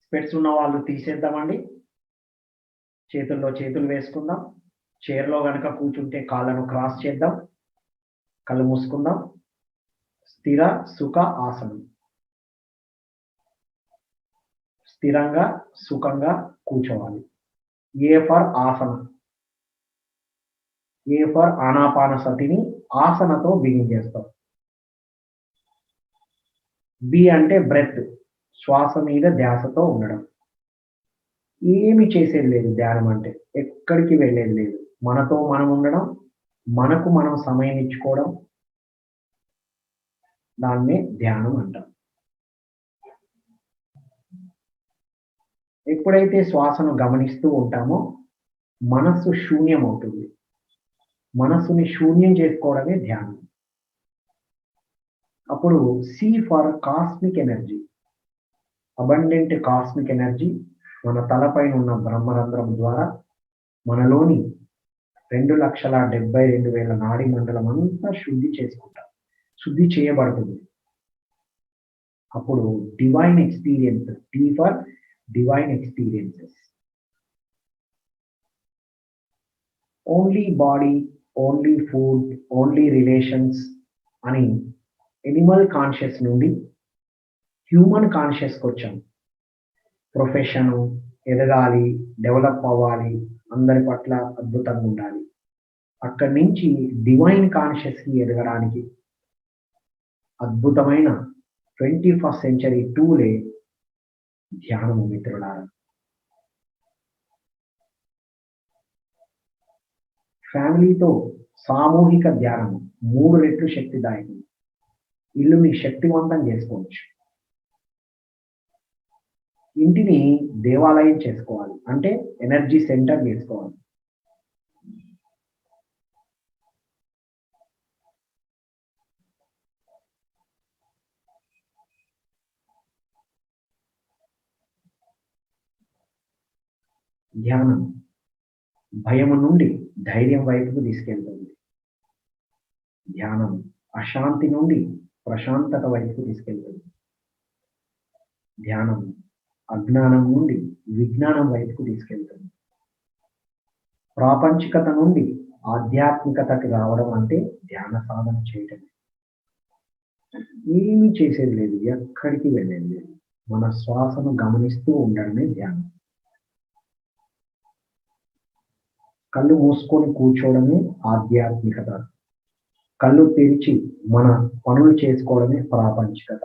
స్పెట్స్ ఉన్న వాళ్ళు తీసేద్దామండి. చేతుల్లో చేతులు వేసుకుందాం. చైర్‌లో గనక కూర్చుంటే కాళ్ళను క్రాస్ చేద్దాం. కళ్ళు మూసుకుందాం. స్థిర సుఖ ఆసనం. స్థిరంగా, సుఖంగా కూర్చోవాలి. ఏ ఫర్ ఆసనం. ఏ ఫర్ ఆనాపానసతిని ఆసనతో బిగిన్ చేస్తాం. బి అంటే బ్రెత్. శ్వాస మీద ధ్యాసతో ఉండడం. ఏమి చేసేది లేదు ధ్యానం అంటే. ఎక్కడికి వెళ్ళేది లేదు. మనతో మనం ఉండడం, మనకు మనం సమయం ఇచ్చుకోవడం. దాన్నే ధ్యానం అంటాం. ఎప్పుడైతే శ్వాసను గమనిస్తూ ఉంటామో మనస్సు శూన్యమవుతుంది. మనస్సుని శూన్యం చేసుకోవడమే ధ్యానం. అప్పుడు C for cosmic energy. Abundant cosmic energy మన తలపైన ఉన్న బ్రహ్మరంధ్రం ద్వారా మనలోని 2,72,000 నాడీ మండలం అంతా శుద్ధి చేసుకుంటాం. శుద్ధి చేయబడుతుంది. అప్పుడు divine experience. D for divine experiences. Only body, only food, only relations అని ఎనిమల్ కాన్షియస్ నుండి హ్యూమన్ కాన్షియస్కి వచ్చాం. ప్రొఫెషన్, ఎదగాలి, డెవలప్ అవ్వాలి, అందరి పట్ల అద్భుతంగా ఉండాలి. అక్కడి నుంచి డివైన్ కాన్షియస్కి ఎదగడానికి అద్భుతమైన 21st సెంచరీ టూలే ధ్యానము మిత్రులారా. ఫ్యామిలీతో సామూహిక ధ్యానము 3 రెట్లు శక్తిదాయకం. ఇల్లుని శక్తివంతం చేసుకోవచ్చు. ఇంటిని దేవాలయం చేసుకోవాలి. అంటే ఎనర్జీ సెంటర్ చేసుకోవాలి. ధ్యానం భయము నుండి ధైర్యం వైపుకు తీసుకెళ్తుంది. ధ్యానం అశాంతి నుండి ప్రశాంతత వైపుకు తీసుకెళ్తుంది. ధ్యానం అజ్ఞానం నుండి విజ్ఞానం వైపుకు తీసుకెళ్తుంది. ప్రాపంచికత నుండి ఆధ్యాత్మికతకి రావడం అంటే ధ్యాన సాధన చేయటమే. ఏమీ చేసేది లేదు, ఎక్కడికి వెళ్ళేది లేదు. మన శ్వాసను గమనిస్తూ ఉండడమే ధ్యానం. కళ్ళు మూసుకొని కూర్చోవడమే ఆధ్యాత్మికత. కళ్ళు తెరిచి మన పనులు చేసుకోవడమే ప్రాపంచికత.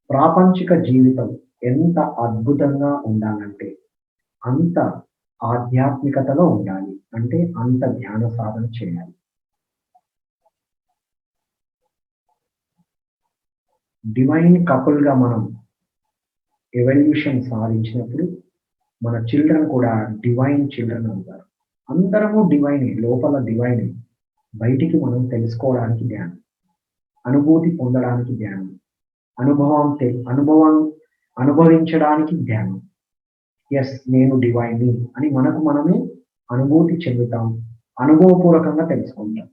ప్రాపంచిక జీవితం ఎంత అద్భుతంగా ఉండాలంటే అంత ఆధ్యాత్మికతలో ఉండాలి. అంటే అంత ధ్యాన సాధన చేయాలి. డివైన్ కపుల్గా మనం ఎవల్యూషన్ సాధించినప్పుడు మన చిల్డ్రన్ కూడా డివైన్ చిల్డ్రన్ అవుతారు. అందరము డివైనే, లోపల డివైనే. బయటికి మనం తెలుసుకోవడానికి ధ్యానం, అనుభూతి పొందడానికి ధ్యానం, అనుభవించడానికి ధ్యానం. ఎస్, నేను డివైన్ని అని మనకు మనమే అనుభూతి చెందుతాం, అనుభవపూర్వకంగా తెలుసుకుంటాం.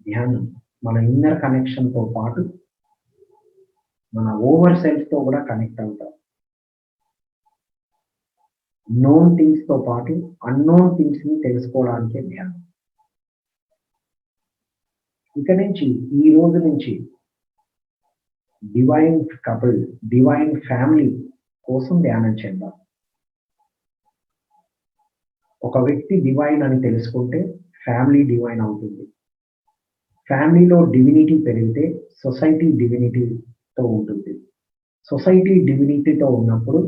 ధ్యానం మన ఇన్నర్ కనెక్షన్తో పాటు మన ఓవర్ సెల్ఫ్తో కూడా కనెక్ట్ అవుతాం. నోన్ థింగ్స్తో పాటు అన్నోన్ థింగ్స్ని తెలుసుకోవడానికే ధ్యానం. ఇక నుంచి, ఈ రోజు నుంచి డివైన్ కపుల్, డివైన్ ఫ్యామిలీ కోసం ధ్యానం చేద్దాం. ఒక వ్యక్తి డివైన్ అని తెలుసుకుంటే ఫ్యామిలీ డివైన్ అవుతుంది. ఫ్యామిలీలో డివినిటీ పెరిగితే సొసైటీ డివినిటీతో ఉంటుంది. సొసైటీ డివినిటీతో ఉన్నప్పుడు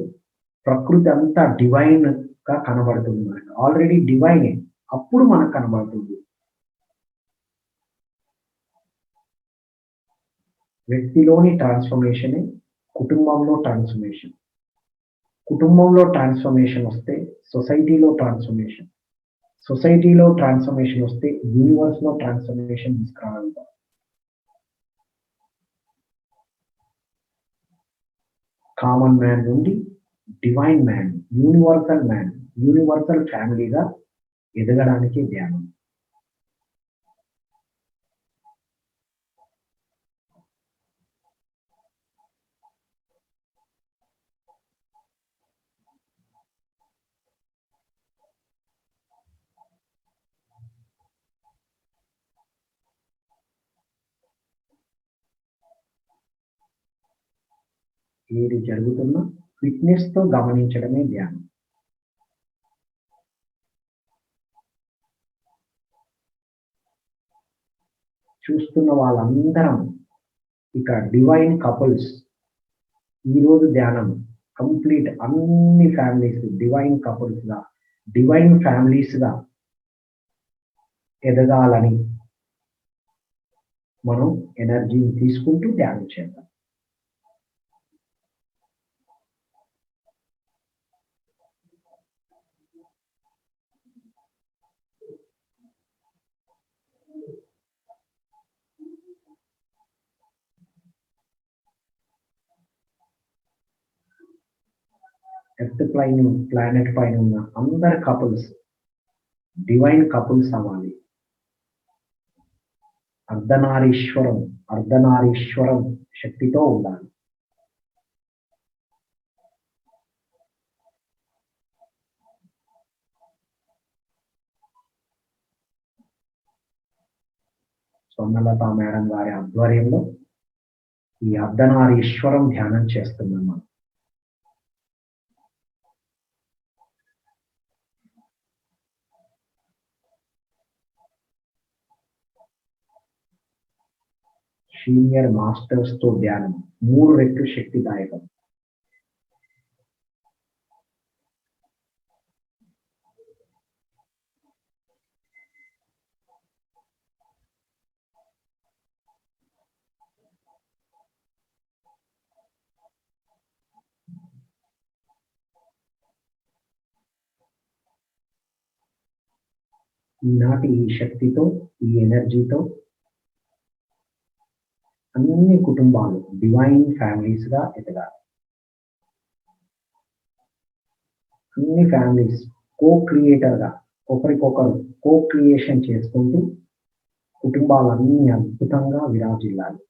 ప్రకృతి అంతా డివైన్గా కనబడుతుంది. మనకు ఆల్రెడీ డివైనే, అప్పుడు మనకు కనబడుతుంది. వ్యక్తిలోని ట్రాన్స్ఫర్మేషనే కుటుంబంలో ట్రాన్స్ఫర్మేషన్. కుటుంబంలో ట్రాన్స్ఫర్మేషన్ వస్తే సొసైటీలో ట్రాన్స్ఫర్మేషన్. సొసైటీలో ట్రాన్స్ఫర్మేషన్ వస్తే యూనివర్స్లో ట్రాన్స్ఫర్మేషన్ తీసుకురాగలుగుతాం. కామన్ మ్యాన్ నుండి divine man, universal man, universal ఫ్యామిలీగా ఎదగడానికి ధ్యానం. ఏది జరుగుతున్నా ఫిట్‌నెస్‌తో గమనించడమే ధ్యానం. చూస్తున్న వాళ్ళందరం ఇక డివైన్ కపుల్స్ ఈరోజు ధ్యానం కంప్లీట్ అన్ని ఫ్యామిలీస్ డివైన్ కపుల్స్‌గా, డివైన్ ఫ్యామిలీస్‌గా ఎదగాలని మనం ఎనర్జీని తీసుకుంటూ ధ్యానం చేద్దాం. ఎర్త్ ప్లానెట్ పైన ఉన్న అందరు కపుల్స్ డివైన్ కపుల్స్ అవ్వాలి. అర్ధనారీశ్వరం శక్తితో ఉండాలి. స్వర్ణలత మేడం గారి ఆధ్వర్యంలో ఈ అర్ధనారీశ్వరం ధ్యానం చేస్తున్నాం మనం. సీనియర్ మాస్టర్స్ తో ధ్యానం 3 రెట్లు శక్తిదాయకం. ఈనాటి ఈ శక్తితో, ఈ ఎనర్జీతో అన్ని కుటుంబాలు డివైన్ ఫ్యామిలీస్ గా ఎదగాలి. అన్ని ఫ్యామిలీస్ కో-క్రియేటర్ గా ఒకరికొకరు కో-క్రియేషన్ చేసుకుంటూ కుటుంబాలన్నీ అద్భుతంగా విరాజిల్లాలి.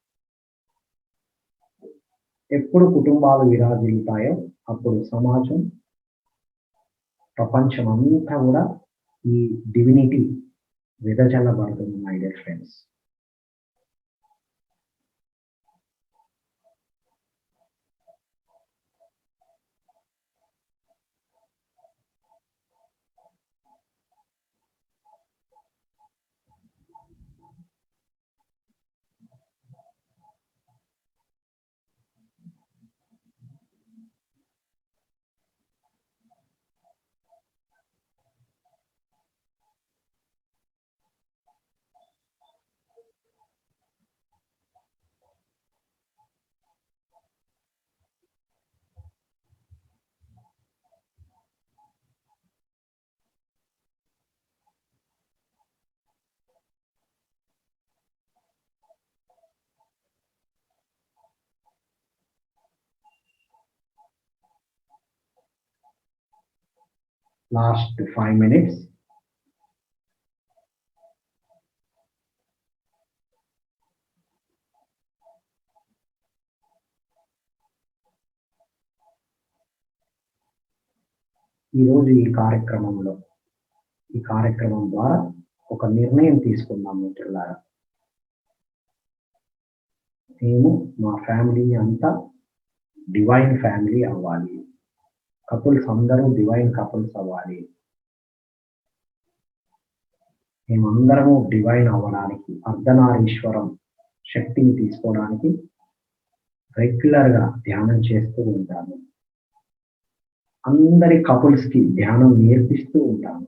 ఎప్పుడు కుటుంబాలు విరాజిల్లుతాయో అప్పుడు సమాజం, ప్రపంచం అంతా కూడా ఈ డివినిటీ వెదజల్లబడుతుంది my dear friends. Last 5 minutes. ఈరోజు ఈ కార్యక్రమం ద్వారా ఒక నిర్ణయం తీసుకుందాం మిత్రులారా. మేము మా ఫ్యామిలీ అంతా డివైన్ ఫ్యామిలీ అవ్వాలి. కపుల్స్ అందరూ డివైన్ కపుల్స్ అవ్వాలి. మేమందరము డివైన్ అవ్వడానికి, అర్ధనారీశ్వరం శక్తిని తీసుకోవడానికి రెగ్యులర్ గా ధ్యానం చేస్తూ ఉంటాను. అందరి కపుల్స్ కి ధ్యానం నేర్పిస్తూ ఉంటాను.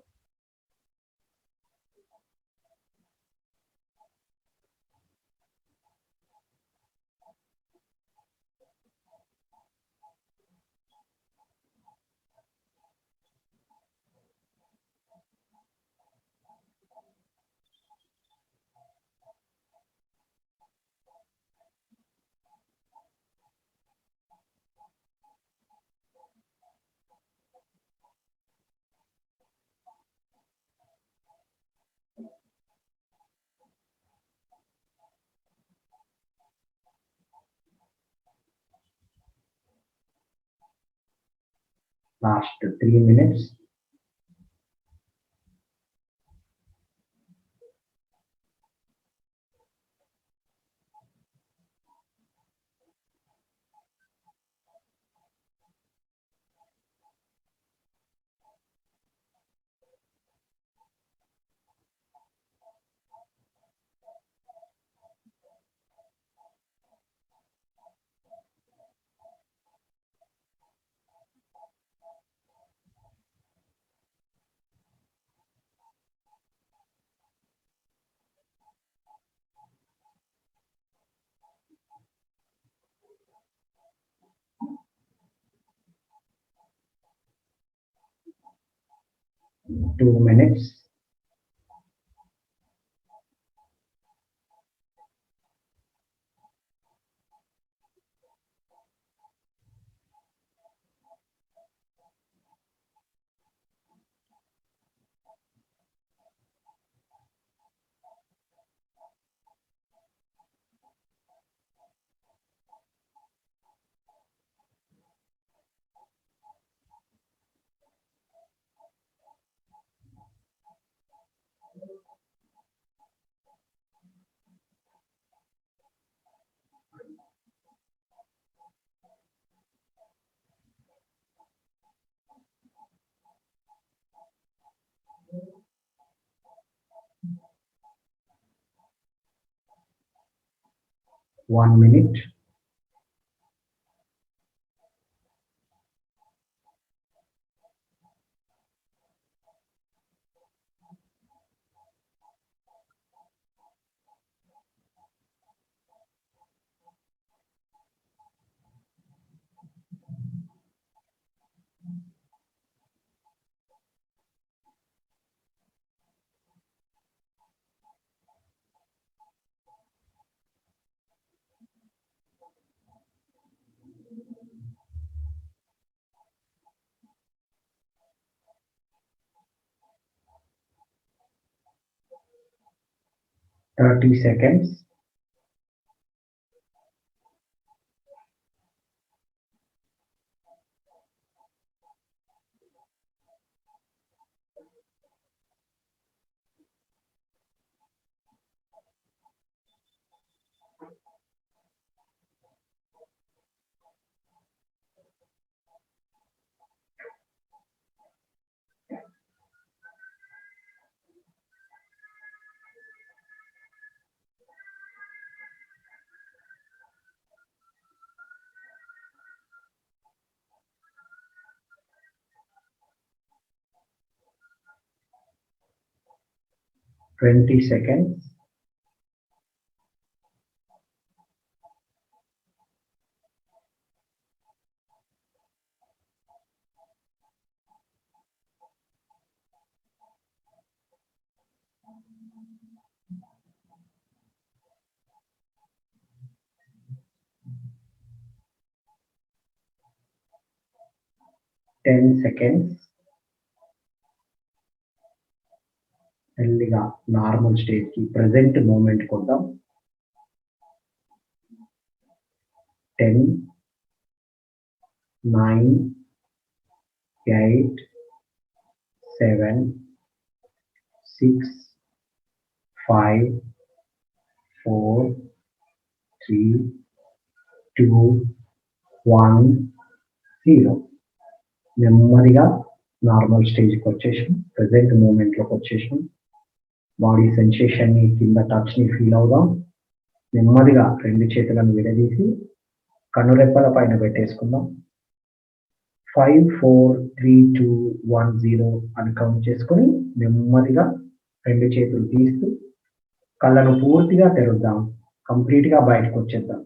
Last 3 minutes. 2 minutes. One minute. Thirty seconds. Twenty seconds. Ten seconds. మెల్లిగా నార్మల్ స్టేజ్ కి ప్రెసెంట్ మూమెంట్ కొద్దాం. 10, 9, 8, 7, 6, 5, 4, 3, 2, 1, 0. నెమ్మదిగా నార్మల్ స్టేజ్కి వచ్చేసాం, ప్రెసెంట్ మూమెంట్లోకి వచ్చేసాం. బాడీ సెన్సేషన్ని కింద టచ్ని ఫీల్ అవుదాం. నెమ్మదిగా రెండు చేతులను విడదీసి కనురెప్పల పైన పెట్టేసుకుందాం. 5, 4, 3, 2, 1, 0 అని కౌంట్ చేసుకొని నెమ్మదిగా రెండు చేతులు తీస్తూ కళ్ళను పూర్తిగా తెరుద్దాం. కంప్లీట్గా బయటకు వచ్చేద్దాం.